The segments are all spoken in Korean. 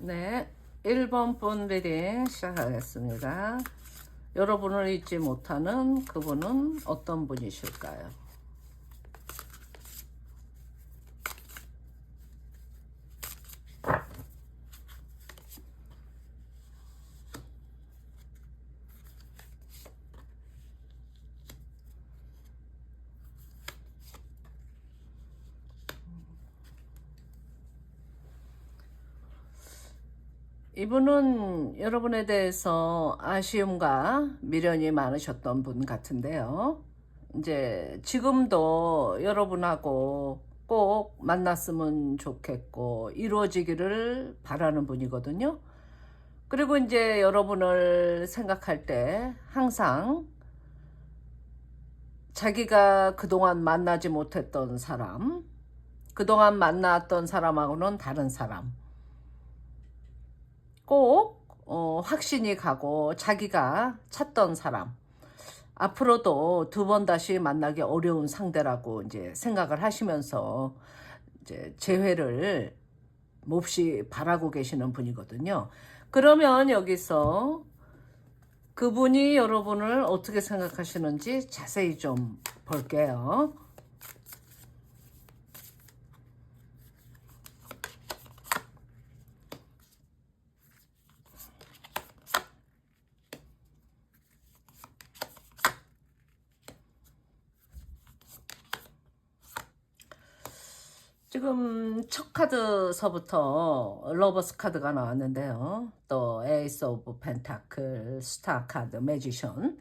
네, 1번 분 리딩 시작하겠습니다. 여러분을 잊지 못하는 그분은 어떤 분이실까요? 이분은 여러분에 대해서 아쉬움과 미련이 많으셨던 분 같은데요. 이제 지금도 여러분하고 꼭 만났으면 좋겠고 이루어지기를 바라는 분이거든요. 그리고 이제 여러분을 생각할 때 항상 자기가 그동안 만나지 못했던 사람, 그동안 만났던 사람하고는 다른 사람, 꼭 확신이 가고 자기가 찾던 사람, 앞으로도 두 번 다시 만나기 어려운 상대라고 이제 생각을 하시면서 이제 재회를 몹시 바라고 계시는 분이거든요. 그러면 여기서 그분이 여러분을 어떻게 생각하시는지 자세히 좀 볼게요. 지금 첫 카드서부터 러버스 카드가 나왔는데요. 또 에이스 오브 펜타클, 스타 카드, 매지션.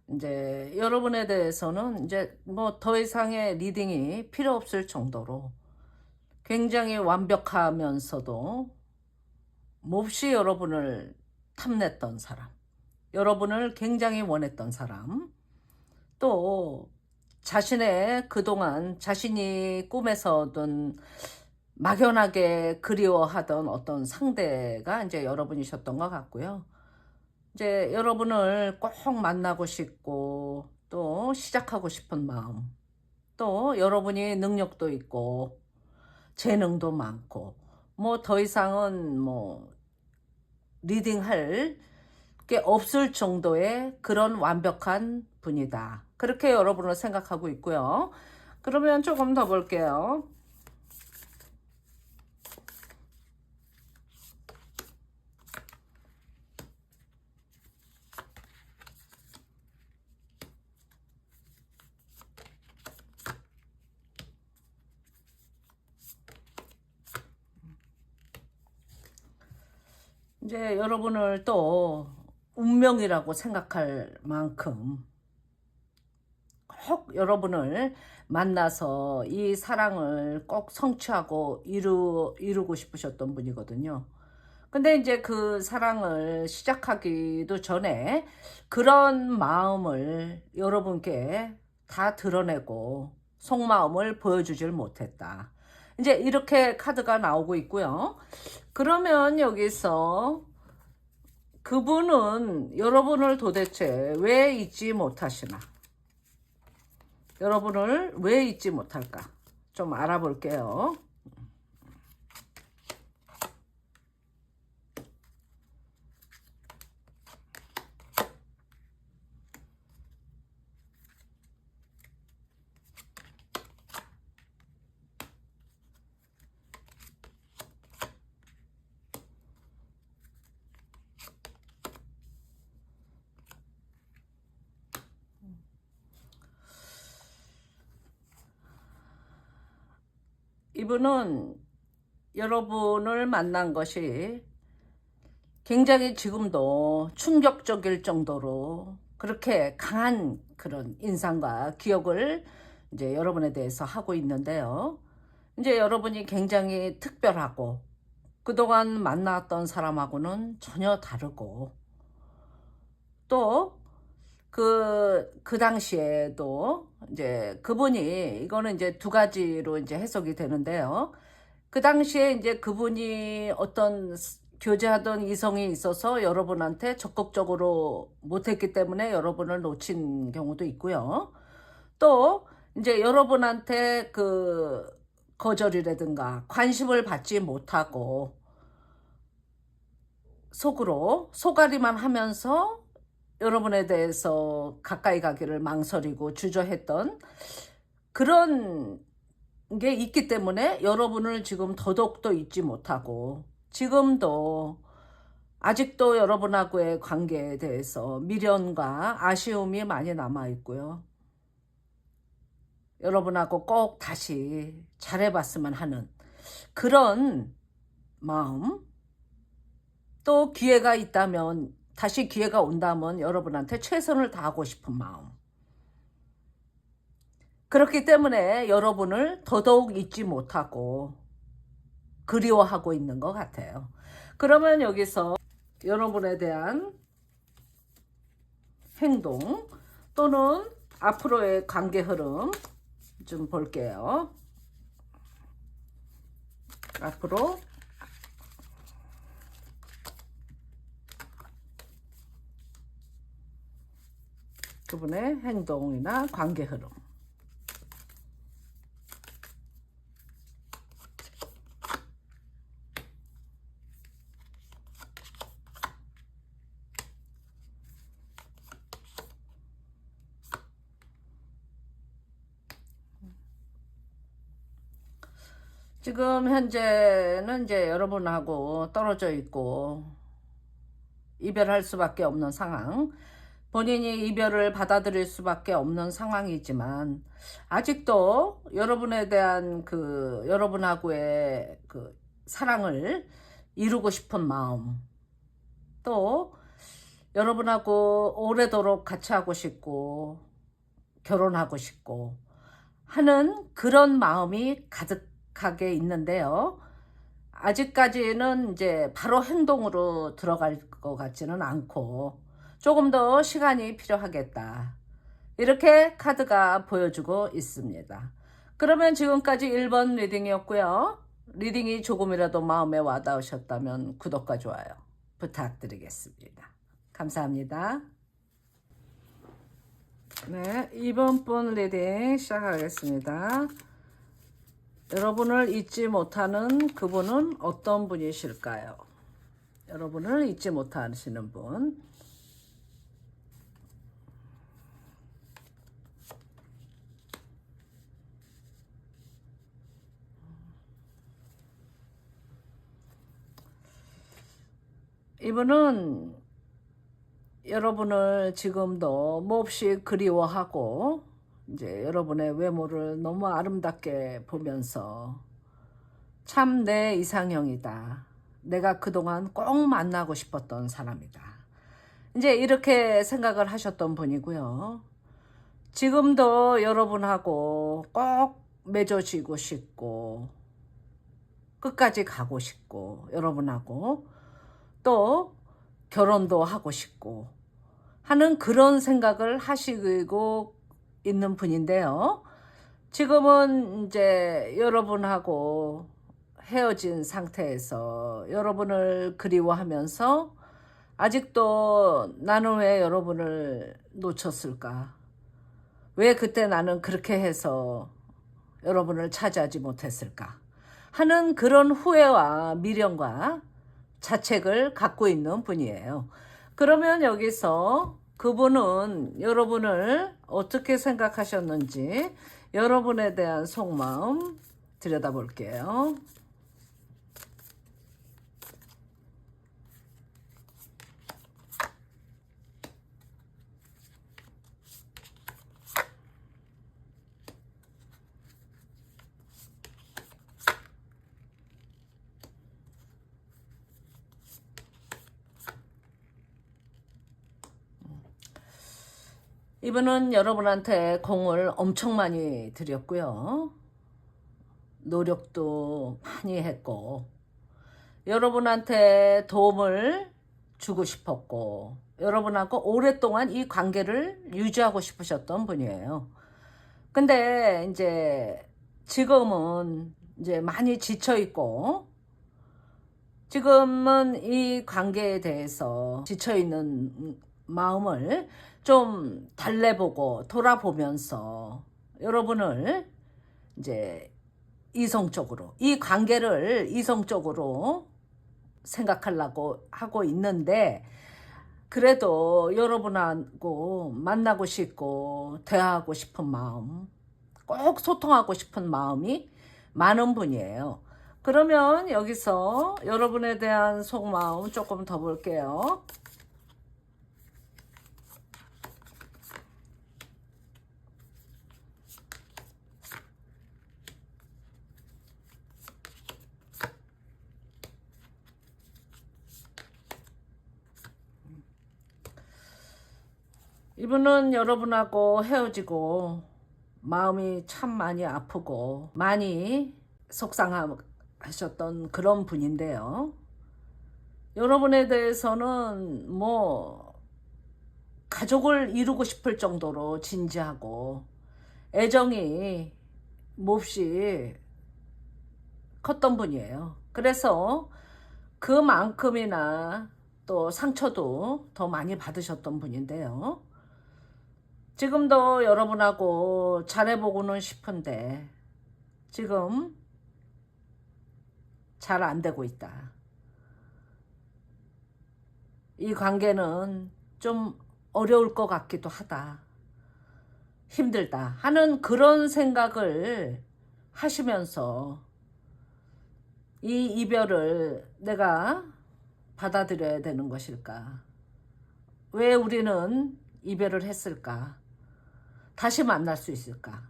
이제 여러분에 대해서는 이제 뭐 더 이상의 리딩이 필요 없을 정도로 굉장히 완벽하면서도 몹시 여러분을 탐냈던 사람, 여러분을 굉장히 원했던 사람, 또 자신의 그동안 자신이 꿈에서든 막연하게 그리워하던 어떤 상대가 이제 여러분이셨던 것 같고요. 이제 여러분을 꼭 만나고 싶고 또 시작하고 싶은 마음, 또 여러분이 능력도 있고 재능도 많고 뭐 더 이상은 뭐 리딩할 게 없을 정도의 그런 완벽한 분이다. 그렇게 여러분을 생각하고 있고요. 그러면 조금 더 볼게요. 이제 여러분을 또 운명이라고 생각할 만큼 꼭 여러분을 만나서 이 사랑을 꼭 성취하고 이루고 싶으셨던 분이거든요. 근데 이제 그 사랑을 시작하기도 전에 그런 마음을 여러분께 다 드러내고 속마음을 보여주질 못했다. 이제 이렇게 카드가 나오고 있고요. 그러면 여기서 그분은 여러분을 도대체 왜 잊지 못하시나? 여러분을 왜 잊지 못할까? 좀 알아볼게요. 이분은 여러분을 만난 것이 굉장히 지금도 충격적일 정도로 그렇게 강한 그런 인상과 기억을 이제 여러분에 대해서 하고 있는데요. 이제 여러분이 굉장히 특별하고 그동안 만났던 사람하고는 전혀 다르고 또 그 당시에도 이제 그분이 이거는 이제 두 가지로 이제 해석이 되는데요. 그 당시에 이제 그분이 어떤 교제하던 이성이 있어서 여러분한테 적극적으로 못했기 때문에 여러분을 놓친 경우도 있고요. 또 이제 여러분한테 그 거절이라든가 관심을 받지 못하고 속으로 속앓이만 하면서 여러분에 대해서 가까이 가기를 망설이고 주저했던 그런 게 있기 때문에 여러분을 지금 더더욱더 잊지 못하고 지금도 아직도 여러분하고의 관계에 대해서 미련과 아쉬움이 많이 남아 있고요. 여러분하고 꼭 다시 잘해봤으면 하는 그런 마음, 또 기회가 있다면, 다시 기회가 온다면 여러분한테 최선을 다하고 싶은 마음. 그렇기 때문에 여러분을 더더욱 잊지 못하고 그리워하고 있는 것 같아요. 그러면 여기서 여러분에 대한 행동 또는 앞으로의 관계 흐름 좀 볼게요. 앞으로 그분의 행동이나 관계 흐름. 지금 현재는 이제 여러분하고 떨어져 있고 이별할 수밖에 없는 상황, 본인이 이별을 받아들일 수밖에 없는 상황이지만 아직도 여러분에 대한 여러분하고의 사랑을 이루고 싶은 마음, 또 여러분하고 오래도록 같이 하고 싶고 결혼하고 싶고 하는 그런 마음이 가득하게 있는데요. 아직까지는 이제 바로 행동으로 들어갈 것 같지는 않고 조금 더 시간이 필요하겠다. 이렇게 카드가 보여주고 있습니다. 그러면 지금까지 1번 리딩이었고요. 리딩이 조금이라도 마음에 와닿으셨다면 구독과 좋아요 부탁드리겠습니다. 감사합니다. 네, 2번 분 리딩 시작하겠습니다. 여러분을 잊지 못하는 그분은 어떤 분이실까요? 여러분을 잊지 못하시는 분. 이분은 여러분을 지금도 몹시 그리워하고 이제 여러분의 외모를 너무 아름답게 보면서 참 내 이상형이다. 내가 그동안 꼭 만나고 싶었던 사람이다. 이제 이렇게 생각을 하셨던 분이고요. 지금도 여러분하고 꼭 맺어지고 싶고 끝까지 가고 싶고 여러분하고 또 결혼도 하고 싶고 하는 그런 생각을 하시고 있는 분인데요. 지금은 이제 여러분하고 헤어진 상태에서 여러분을 그리워하면서 아직도 나는 왜 여러분을 놓쳤을까? 왜 그때 나는 그렇게 해서 여러분을 차지하지 못했을까? 하는 그런 후회와 미련과 자책을 갖고 있는 분이에요. 그러면 여기서 그분은 여러분을 어떻게 생각하셨는지 여러분에 대한 속마음 들여다볼게요. 이분은 여러분한테 공을 엄청 많이 들였고요. 노력도 많이 했고 여러분한테 도움을 주고 싶었고 여러분하고 오랫동안 이 관계를 유지하고 싶으셨던 분이에요. 근데 이제 지금은 이제 많이 지쳐 있고 지금은 이 관계에 대해서 지쳐 있는 마음을 좀 달래보고 돌아보면서 여러분을 이제 이성적으로 이 관계를 이성적으로 생각하려고 하고 있는데, 그래도 여러분하고 만나고 싶고 대화하고 싶은 마음, 꼭 소통하고 싶은 마음이 많은 분이에요. 그러면 여기서 여러분에 대한 속마음 조금 더 볼게요. 이분은 여러분하고 헤어지고 마음이 참 많이 아프고 많이 속상하셨던 그런 분인데요. 여러분에 대해서는 뭐 가족을 이루고 싶을 정도로 진지하고 애정이 몹시 컸던 분이에요. 그래서 그만큼이나 또 상처도 더 많이 받으셨던 분인데요. 지금도 여러분하고 잘해보고는 싶은데 지금 잘 안 되고 있다. 이 관계는 좀 어려울 것 같기도 하다. 힘들다 하는 그런 생각을 하시면서 이 이별을 내가 받아들여야 되는 것일까? 왜 우리는 이별을 했을까? 다시 만날 수 있을까?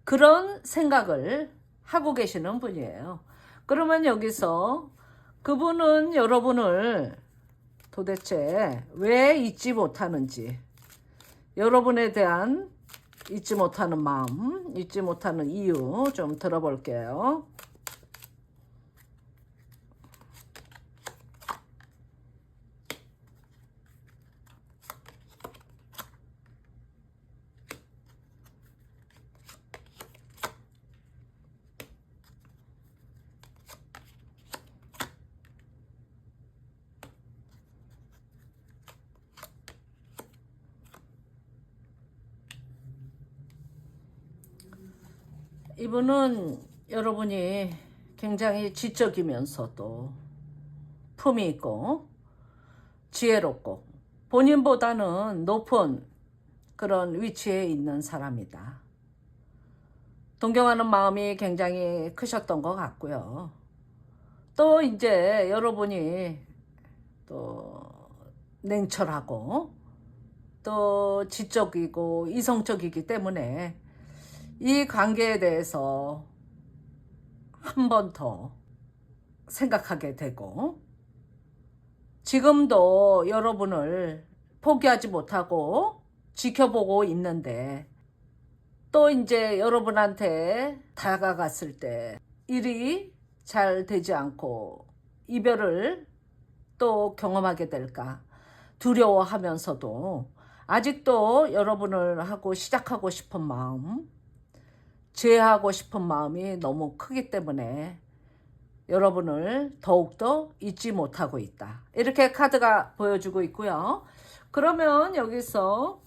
그런 생각을 하고 계시는 분이에요. 그러면 여기서 그분은 여러분을 도대체 왜 잊지 못하는지, 여러분에 대한 잊지 못하는 마음, 잊지 못하는 이유 좀 들어볼게요. 이분은 여러분이 굉장히 지적이면서도 품이 있고 지혜롭고 본인보다는 높은 그런 위치에 있는 사람이다. 존경하는 마음이 굉장히 크셨던 것 같고요. 또 이제 여러분이 또 냉철하고 또 지적이고 이성적이기 때문에 이 관계에 대해서 한 번 더 생각하게 되고, 지금도 여러분을 포기하지 못하고 지켜보고 있는데, 또 이제 여러분한테 다가갔을 때 일이 잘 되지 않고 이별을 또 경험하게 될까 두려워하면서도 아직도 여러분을 하고 시작하고 싶은 마음, 제하고 싶은 마음이 너무 크기 때문에 여러분을 더욱더 잊지 못하고 있다. 이렇게 카드가 보여주고 있고요. 그러면 여기서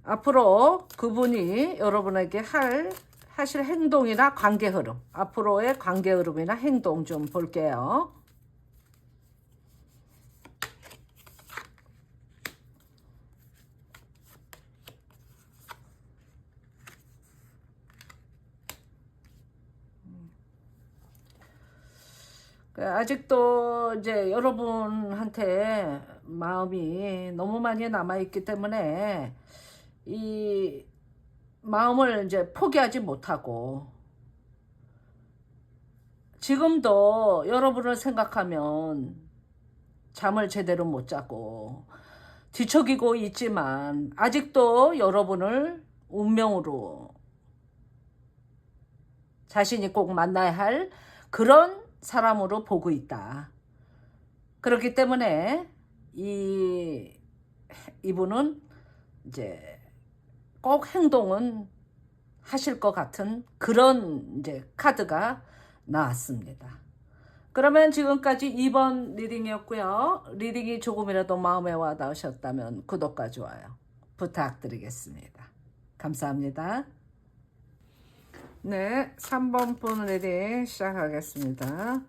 앞으로 그분이 여러분에게 하실 행동이나 관계 흐름, 앞으로의 관계 흐름이나 행동 좀 볼게요. 아직도 이제 여러분한테 마음이 너무 많이 남아있기 때문에 이 마음을 이제 포기하지 못하고, 지금도 여러분을 생각하면 잠을 제대로 못 자고 뒤척이고 있지만 아직도 여러분을 운명으로 자신이 꼭 만나야 할 그런 사람으로 보고 있다. 그렇기 때문에 이분은 이제 꼭 행동은 하실 것 같은 그런 이제 카드가 나왔습니다. 그러면 지금까지 2번 리딩이었고요. 리딩이 조금이라도 마음에 와 닿으셨다면 구독과 좋아요 부탁드리겠습니다. 감사합니다. 네, 3번 분 리딩 시작하겠습니다.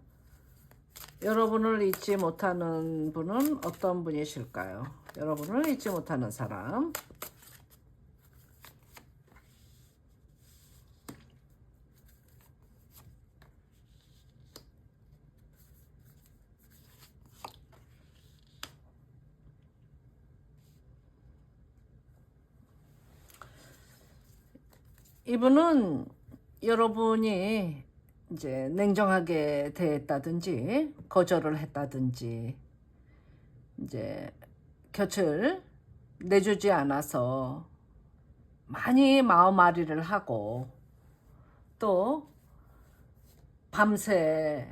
여러분을 잊지 못하는 분은 어떤 분이실까요? 여러분을 잊지 못하는 사람. 이분은 여러분이 이제 냉정하게 대했다든지 거절을 했다든지 이제 곁을 내주지 않아서 많이 마음앓이를 하고 또 밤새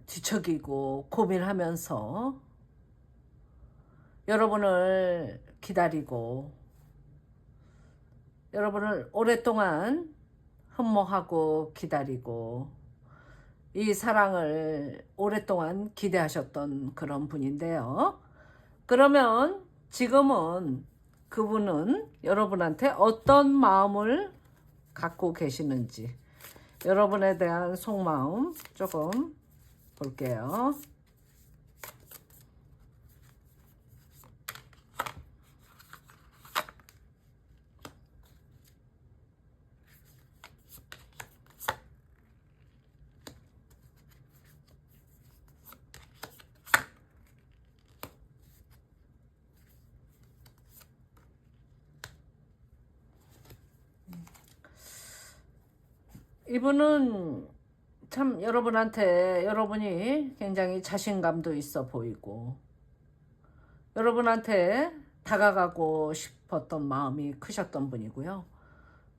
뒤척이고 고민하면서 여러분을 기다리고 여러분을 오랫동안 흠모하고 기다리고 이 사랑을 오랫동안 기대하셨던 그런 분인데요. 그러면 지금은 그분은 여러분한테 어떤 마음을 갖고 계시는지 여러분에 대한 속마음 조금 볼게요. 이분은 참 여러분한테 여러분이 굉장히 자신감도 있어 보이고 여러분한테 다가가고 싶었던 마음이 크셨던 분이고요.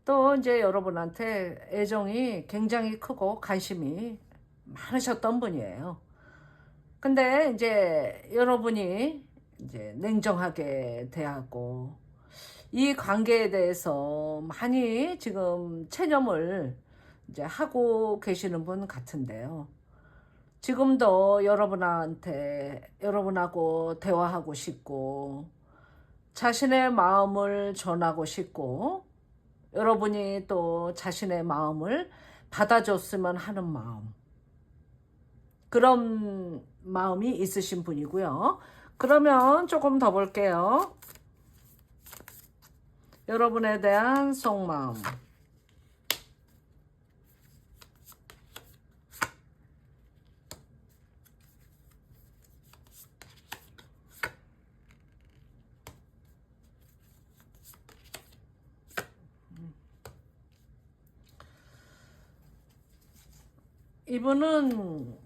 또 이제 여러분한테 애정이 굉장히 크고 관심이 많으셨던 분이에요. 근데 이제 여러분이 이제 냉정하게 대하고 이 관계에 대해서 많이 지금 체념을 이제 하고 계시는 분 같은데요. 지금도 여러분하고 대화하고 싶고 자신의 마음을 전하고 싶고 여러분이 또 자신의 마음을 받아줬으면 하는 마음, 그런 마음이 있으신 분이고요. 그러면 조금 더 볼게요. 여러분에 대한 속마음. 이분은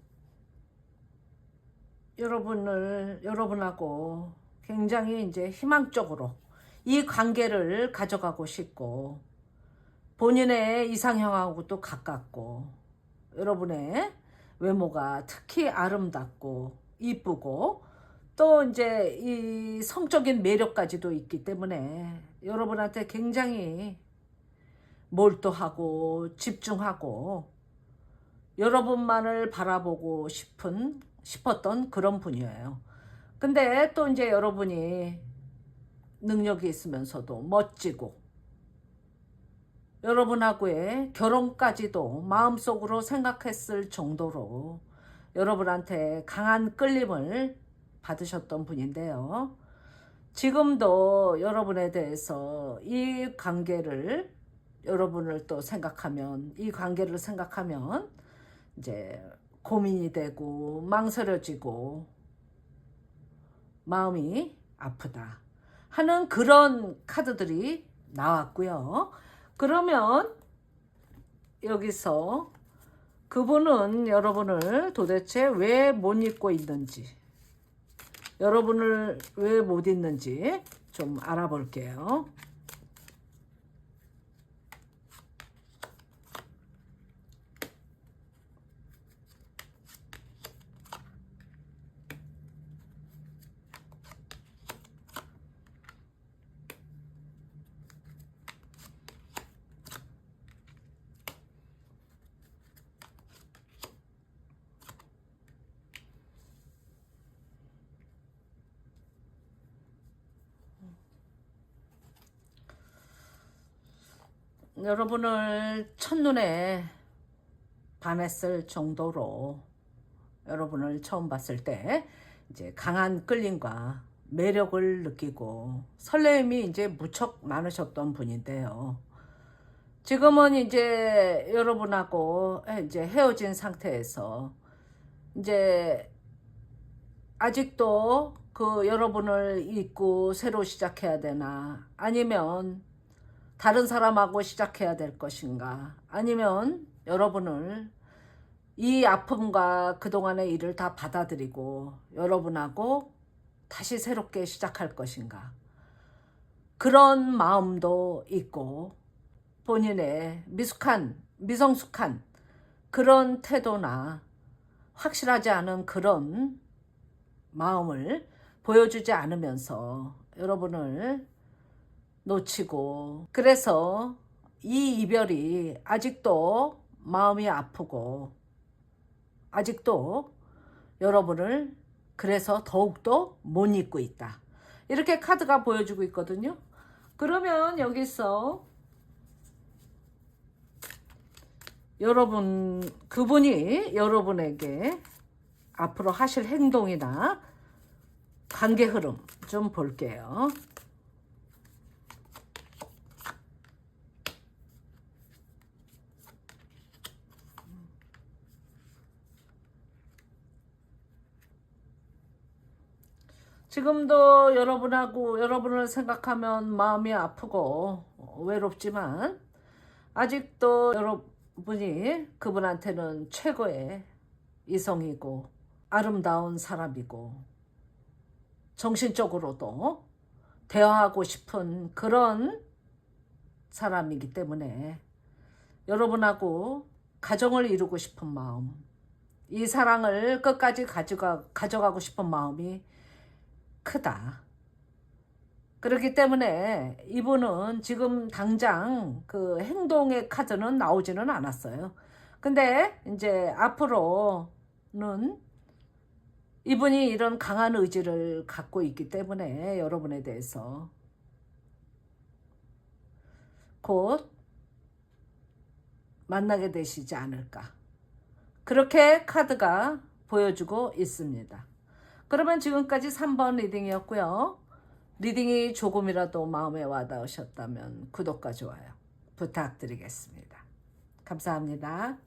여러분하고 굉장히 이제 희망적으로 이 관계를 가져가고 싶고 본인의 이상형하고도 가깝고 여러분의 외모가 특히 아름답고 이쁘고 또 이제 이 성적인 매력까지도 있기 때문에 여러분한테 굉장히 몰두하고 집중하고 여러분만을 바라보고 싶었던 그런 분이에요. 근데 또 이제 여러분이 능력이 있으면서도 멋지고 여러분하고의 결혼까지도 마음속으로 생각했을 정도로 여러분한테 강한 끌림을 받으셨던 분인데요. 지금도 여러분에 대해서 이 관계를 여러분을 또 생각하면 이 관계를 생각하면 이제 고민이 되고 망설여지고 마음이 아프다 하는 그런 카드들이 나왔고요. 그러면 여기서 그분은 여러분을 도대체 왜 못 잊고 있는지, 여러분을 왜 못 잊는지 좀 알아볼게요. 여러분을 첫눈에 반했을 정도로 여러분을 처음 봤을 때 이제 강한 끌림과 매력을 느끼고 설렘이 이제 무척 많으셨던 분인데요. 지금은 이제 여러분하고 이제 헤어진 상태에서 이제 아직도 그 여러분을 잊고 새로 시작해야 되나, 아니면 다른 사람하고 시작해야 될 것인가, 아니면 여러분을 이 아픔과 그동안의 일을 다 받아들이고 여러분하고 다시 새롭게 시작할 것인가, 그런 마음도 있고 본인의 미성숙한 그런 태도나 확실하지 않은 그런 마음을 보여주지 않으면서 여러분을 놓치고, 그래서 이 이별이 아직도 마음이 아프고 아직도 여러분을 그래서 더욱더 못 잊고 있다, 이렇게 카드가 보여주고 있거든요. 그러면 여기서 그분이 여러분에게 앞으로 하실 행동이나 관계 흐름 좀 볼게요. 지금도 여러분을 생각하면 마음이 아프고 외롭지만 아직도 여러분이 그분한테는 최고의 이성이고 아름다운 사람이고 정신적으로도 대화하고 싶은 그런 사람이기 때문에 여러분하고 가정을 이루고 싶은 마음, 이 사랑을 끝까지 가져가고 싶은 마음이 크다. 그렇기 때문에 이분은 지금 당장 그 행동의 카드는 나오지는 않았어요. 근데 이제 앞으로는 이분이 이런 강한 의지를 갖고 있기 때문에 여러분에 대해서 곧 만나게 되시지 않을까, 그렇게 카드가 보여주고 있습니다. 그러면 지금까지 3번 리딩이었고요. 리딩이 조금이라도 마음에 와닿으셨다면 구독과 좋아요 부탁드리겠습니다. 감사합니다.